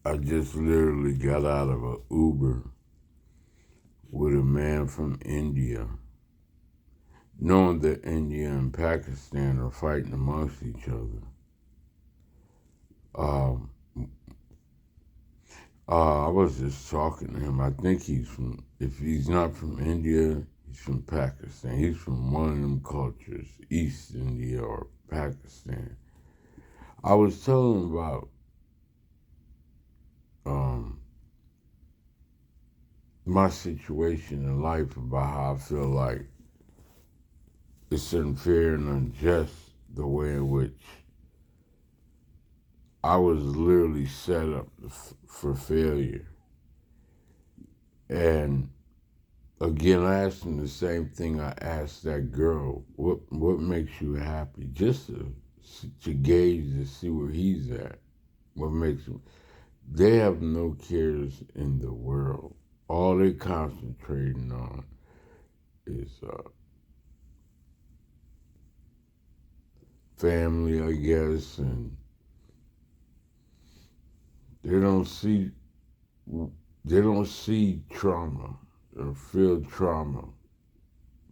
I just literally got out of an Uber with a man from India, knowing that India and Pakistan are fighting amongst each other. Um, I was just talking to him. I think if he's not from India, he's from Pakistan. He's from one of them cultures, East India or Pakistan. I was telling him about um, my situation in life, about how I feel like it's unfair and unjust the way in which I was literally set up for failure. And again, I asked him the same thing I asked that girl. What makes you happy? Just to gauge to see where he's at. What makes him? They have no cares in the world. All they're concentrating on is family, I guess, and they don't see they don't see trauma or feel trauma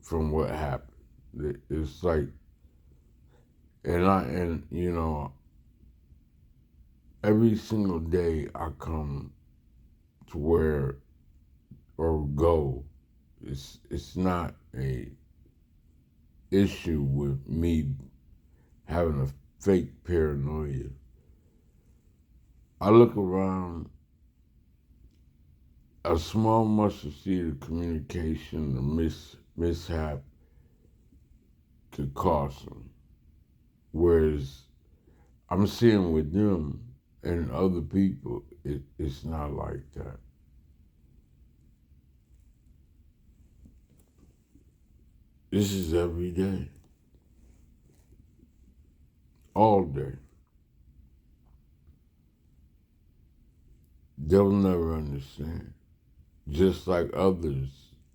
from what happened. It's like, and every single day I come to where or go, it's not a issue with me having a fake paranoia. I look around, a small mustard seed of communication, a mishap could cost them. Whereas I'm seeing with them and other people, it's not like that. This is every day, all day. They'll never understand, just like others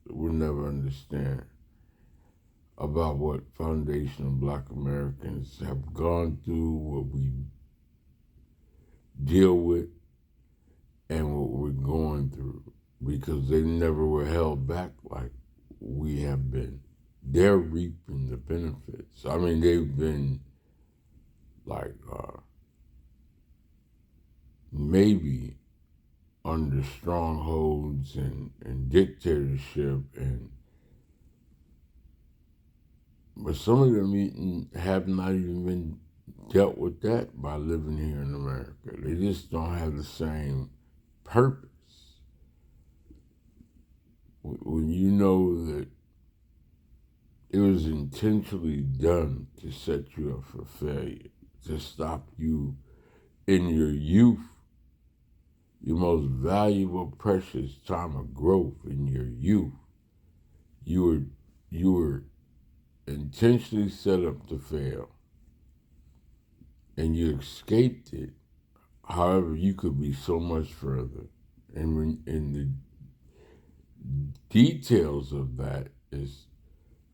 will never understand about what foundational Black Americans have gone through, what we deal with, and what we're going through, because they never were held back like we have been. They're reaping the benefits. I mean, they've been like maybe under strongholds and dictatorship, but some of them have not even been dealt with that by living here in America. They just don't have the same purpose. When you know that it was intentionally done to set you up for failure, to stop you in your youth, your most valuable, precious time of growth in your youth, you were intentionally set up to fail, and you escaped it. However, you could be so much further. And the details of that is,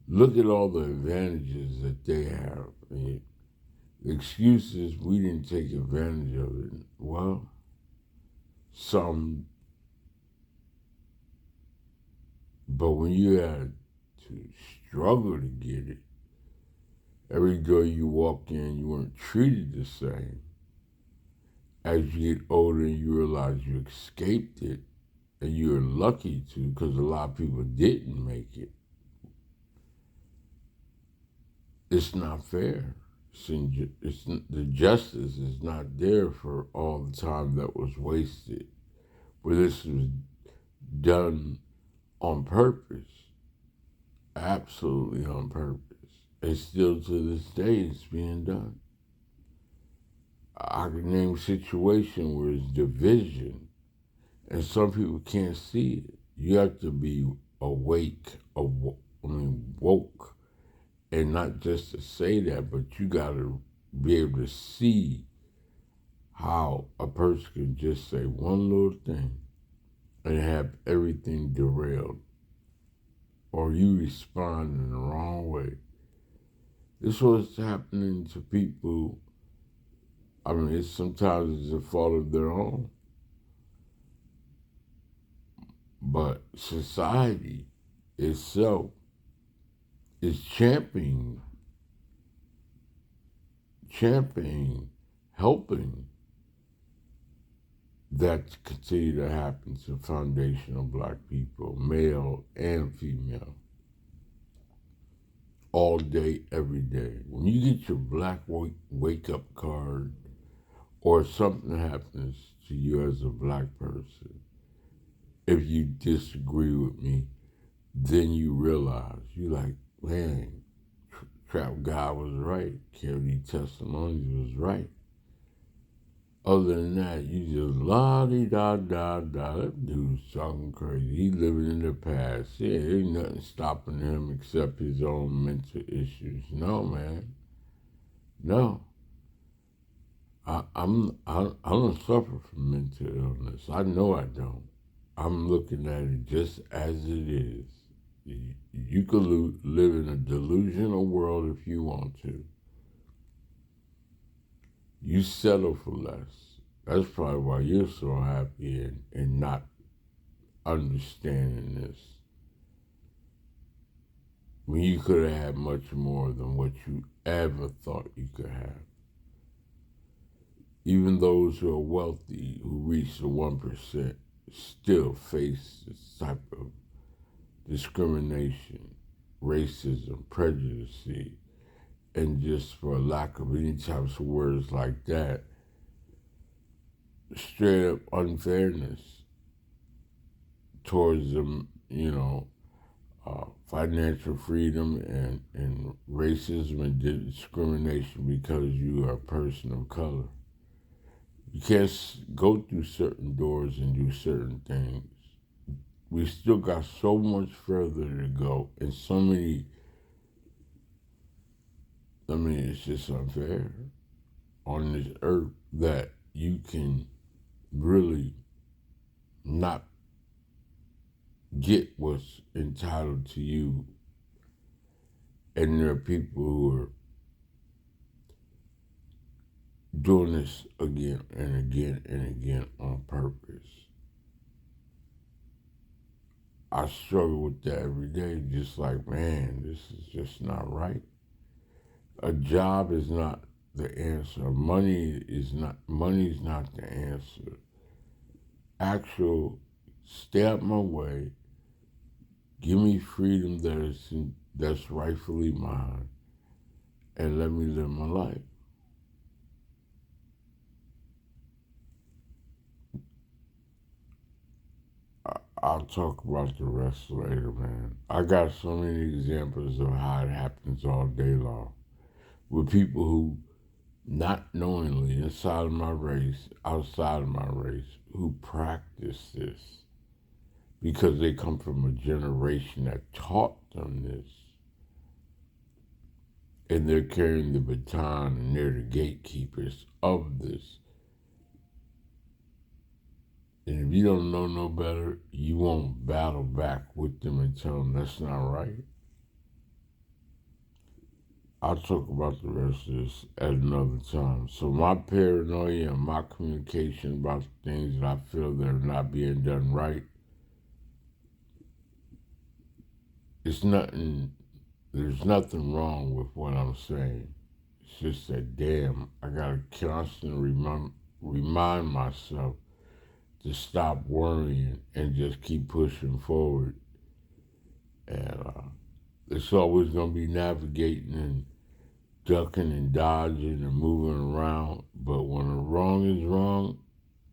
look at all the advantages that they have. The excuses, we didn't take advantage of it. Well, some, but when you had to struggle to get it, every door you walked in, you weren't treated the same. As you get older, you realize you escaped it, and you're lucky to, because a lot of people didn't make it. It's not fair. The justice is not there for all the time that was wasted. But this was done on purpose, absolutely on purpose. And still to this day, it's being done. I can name a situation where it's division, and some people can't see it. You have to be woke, and not just to say that, but you got to be able to see how a person can just say one little thing and have everything derailed, or you respond in the wrong way. This was happening to people. I mean, sometimes it's a fault of their own. But society itself is championing, helping that to continue to happen to foundational black people, male and female, all day, every day. When you get your black wake up card or something happens to you as a black person, if you disagree with me, then you realize, you like, man, Trap God was right. Kod Testimonies was right. Other than that, you just la-di-da-da-da. That dude's talking crazy. He living in the past. Yeah, ain't nothing stopping him except his own mental issues. No, man. No. I don't suffer from mental illness. I know I don't. I'm looking at it just as it is. You could live in a delusional world if you want to. You settle for less. That's probably why you're so happy and not understanding this. When you could have had much more than what you ever thought you could have. Even those who are wealthy, who reach the 1%, still face this type of discrimination, racism, prejudice, and just for lack of any types of words like that, straight up unfairness towards them, financial freedom and racism and discrimination because you are a person of color. You can't go through certain doors and do certain things. We still got so much further to go and so many, it's just unfair on this earth that you can really not get what's entitled to you. And there are people who are doing this again and again and again on purpose. I struggle with that every day, just like, man, this is just not right. A job is not the answer. Money's not the answer. Actual, stay out my way, give me freedom that's rightfully mine, and let me live my life. I'll talk about the rest later, man. I got so many examples of how it happens all day long with people who, not knowingly, inside of my race, outside of my race, who practice this because they come from a generation that taught them this. And they're carrying the baton and they're the gatekeepers of this. And if you don't know no better, you won't battle back with them and tell them that's not right. I'll talk about the rest of this at another time. So my paranoia and my communication about the things that I feel that are not being done right, there's nothing wrong with what I'm saying. It's just that, damn, I gotta constantly remind myself to stop worrying and just keep pushing forward. And it's always going to be navigating and ducking and dodging and moving around. But when a wrong is wrong,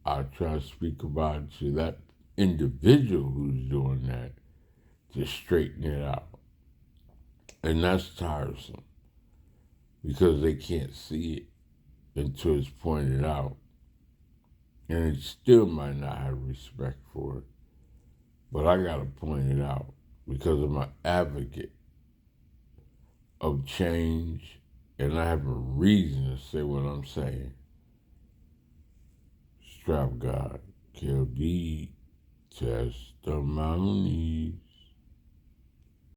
I try to speak about it to that individual who's doing that to straighten it out. And that's tiresome because they can't see it until it's pointed out. And it still might not have respect for it. But I got to point it out because I'm an advocate of change and I have a reason to say what I'm saying. Strap God, Kod Testimonies.